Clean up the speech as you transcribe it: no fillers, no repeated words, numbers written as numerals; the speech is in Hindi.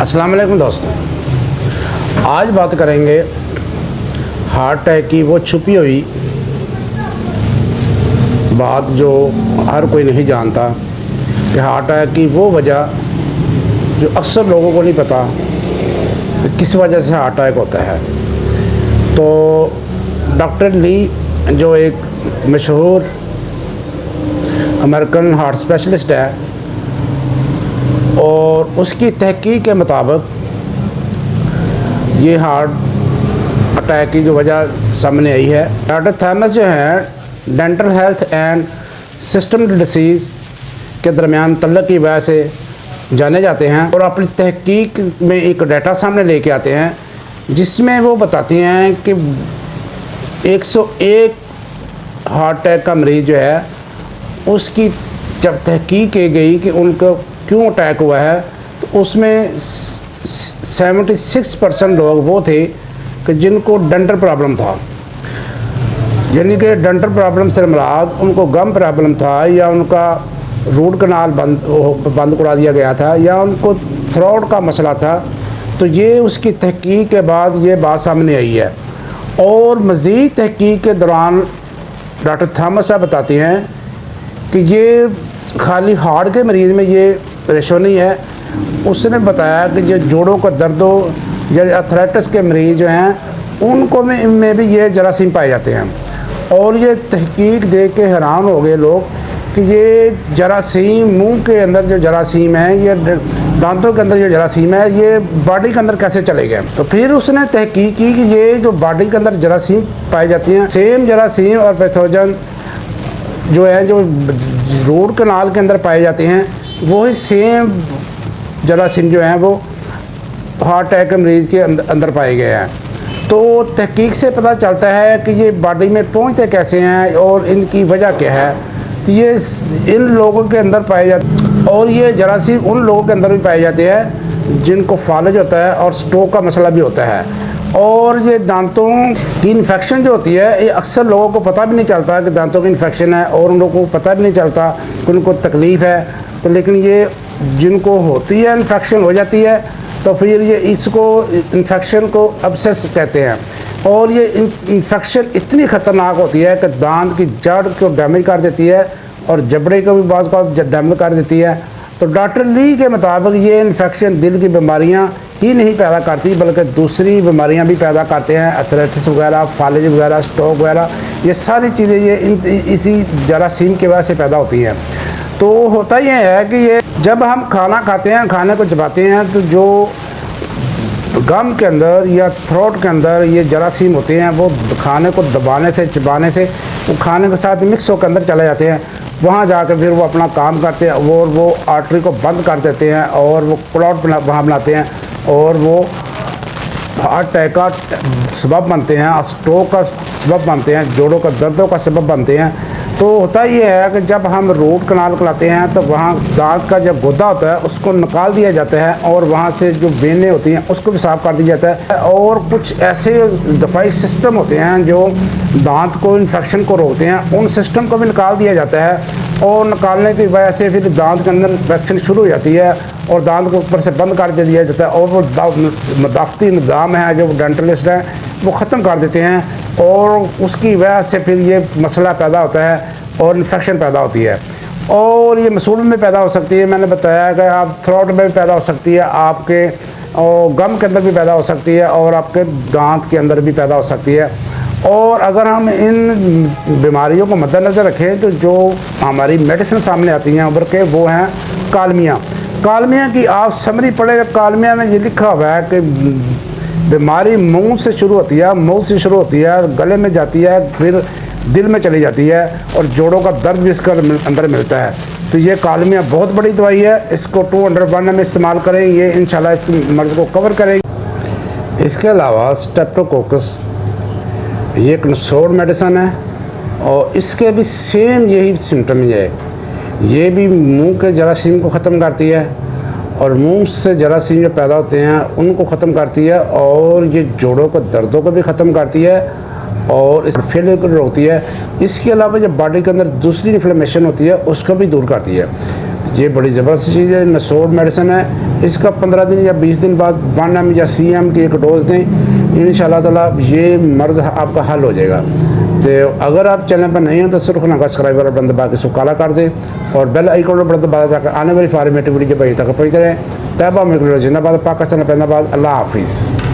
अस्सलाम वालेकुम दोस्तों, आज बात करेंगे हार्ट अटैक की वो छुपी हुई बात जो हर कोई नहीं जानता कि हार्ट अटैक की वो वजह जो अक्सर लोगों को नहीं पता कि किस वजह से हार्ट अटैक होता है। तो डॉक्टर ली जो एक मशहूर अमेरिकन हार्ट स्पेशलिस्ट है और उसकी तहकीक के मुताबिक ये हार्ट अटैक की जो वजह सामने आई है, डॉक्टर थॉमस जो है dental health and system disease के दरमियान तल्लक की वजह से जाने जाते हैं और अपनी तहकीक में एक डाटा सामने लेके आते हैं जिसमें वो बताती हैं कि 101 हार्ट अटैक का मरीज़ जो है उसकी जब तहकीक की गई कि उनको क्यों अटैक हुआ है तो उसमें 76% लोग वो थे कि जिनको डेंटल प्रॉब्लम था, यानी कि डेंटल प्रॉब्लम से मुराद उनको गम प्रॉब्लम था या उनका रूट कनाल बंद करा दिया गया था या उनको थ्रोट का मसला था। तो ये उसकी तहकीक के बाद ये बात सामने आई है और मज़ीद तहकीक के दौरान डॉक्टर थॉमस साहब बताते हैं कि ये खाली हार्ट के मरीज़ में ये रेशो नहीं है। उसने बताया कि जो जोड़ों का दर्दों या अर्थराइटिस के मरीज़ जो हैं उनको में भी ये जरासीम पाए जाते हैं और ये तहकीक देख के हैरान हो गए लोग कि ये जरासीम मुंह के अंदर जो जरासीम है, ये दांतों के अंदर जो जरासीम है, ये बॉडी के अंदर कैसे चले गए। तो फिर उसने तहकीक की कि ये जो बॉडी के अंदर जरासीम पाई जाती हैं, सेम जरासीम और पैथोजन जो है जो रूट कनाल के अंदर पाए जाते हैं वही सेम जरासीम जो हैं वो हार्ट अटैक के मरीज़ के अंदर पाए गए हैं। तो तहकीक से पता चलता है कि ये बॉडी में पहुंचते कैसे हैं और इनकी वजह क्या है। तो ये इन लोगों के अंदर पाए जाते और ये जरासीम उन लोगों के अंदर भी पाए जाते हैं जिनको फालज होता है और स्ट्रोक का मसला भी होता है। और ये दांतों की इन्फेक्शन जो होती है ये अक्सर लोगों को पता भी नहीं चलता कि दांतों की इन्फेक्शन है और उन लोगों को पता भी नहीं चलता कि उनको तकलीफ़ है। तो लेकिन ये जिनको होती है इन्फेक्शन हो जाती है तो फिर ये इसको इन्फेक्शन को अब्सेस कहते हैं और ये इन्फेक्शन इतनी ख़तरनाक होती है कि दांत की जड़ को डैमेज कर देती है और जबड़े को भी बाज़ का डैमेज कर देती है। तो डॉक्टर ली के मुताबिक ये इन्फेक्शन दिल की बीमारियां ही नहीं पैदा करती बल्कि दूसरी बीमारियां भी पैदा करते हैं, अर्थराइटिस वगैरह, फालज वगैरह, स्ट्रोक वगैरह, ये सारी चीज़ें ये इसी जरासीम की वजह से पैदा होती हैं। तो होता ये है कि ये जब हम खाना खाते हैं, खाने को चबाते हैं तो जो गम के अंदर या थ्रोट के अंदर ये जरासीम होते हैं वो खाने को दबाने से चबाने से वो खाने के साथ मिक्स होकर अंदर चले जाते हैं। वहाँ जाकर फिर वो अपना काम करते हैं और वो आर्टरी को बंद कर देते हैं और वो क्लॉट वहाँ बनाते हैं और वो हार्ट अटैक का सबब बनते हैं और स्ट्रोक का सबब बनते हैं, जोड़ों का दर्दों का सबब बनते हैं। तो होता ये है कि जब हम रूट कनाल कराते हैं तो वहाँ दांत का जो गुदा होता है उसको निकाल दिया जाता है और वहाँ से जो वेनें होती हैं उसको भी साफ़ कर दिया जाता है और कुछ ऐसे दफाई सिस्टम होते हैं जो दांत को इन्फेक्शन को रोकते हैं, उन सिस्टम को भी निकाल दिया जाता है और निकालने की वजह से फिर दांत के अंदर इन्फेक्शन शुरू हो जाती है और दांत को ऊपर से बंद कर दिया जाता है और वो मदाफ़ती निज़ाम है जो डेंटलिस्ट हैं वो ख़त्म कर देते हैं और उसकी वजह से फिर ये मसला पैदा होता है और इन्फेक्शन पैदा होती है और ये मसूल में पैदा हो सकती है। मैंने बताया कि आप थ्रोट में भी पैदा हो सकती है, आपके और गम के अंदर भी पैदा हो सकती है और आपके दांत के अंदर भी पैदा हो सकती है। और अगर हम इन बीमारियों को मद्देनज़र रखें तो जो हमारी मेडिसिन सामने आती हैं उभर के वो हैं कालमियाँ। कालमियाँ की आप समरी पढ़ेगा, कालमियाँ में ये लिखा हुआ है कि बीमारी मुंह से शुरू होती है, मुंह से शुरू होती है, गले में जाती है, फिर दिल में चली जाती है और जोड़ों का दर्द भी इसके अंदर मिलता है। तो ये कालमियाँ बहुत बड़ी दवाई है, इसको 201 में इस्तेमाल करें, ये इंशाल्लाह इस मर्ज़ को कवर करेंगे। इसके अलावा स्ट्रेप्टोकोकस ये एक नसोड़ मेडिसन है और इसके भी सेम यही सिम्टम है, ये भी मुंह के जरासीम को ख़त्म करती है और मुंह से जरासीम जो पैदा होते हैं उनको ख़त्म करती है और ये जोड़ों को दर्दों को भी ख़त्म करती है और इस फेलियर को रोकती है। इसके अलावा जब बॉडी के अंदर दूसरी इन्फ्लेमेशन होती है उसको भी दूर करती है। ये बड़ी ज़बरदस्त चीज़ है, नसोड़ मेडिसिन है। इसका 15 दिन या 20 दिन बाद 1 या CM की एक डोज़ दें। इंशाल्लाह ताला ये मर्ज़ आपका हल हो जाएगा। तो अगर आप चैनल पर नहीं हैं तो सुर्ख रंग का सब्सक्राइब वाला बटन दबा के इसको काला कर दें और बेल आइकन पर दबा जाकर आने वाली फॉर्मेटिव वीडियो तक पहुँचते रहें। तैयबा मेरे जिंदाबाद, पाकिस्तान जिंदाबाद। अल्लाह हाफिज़।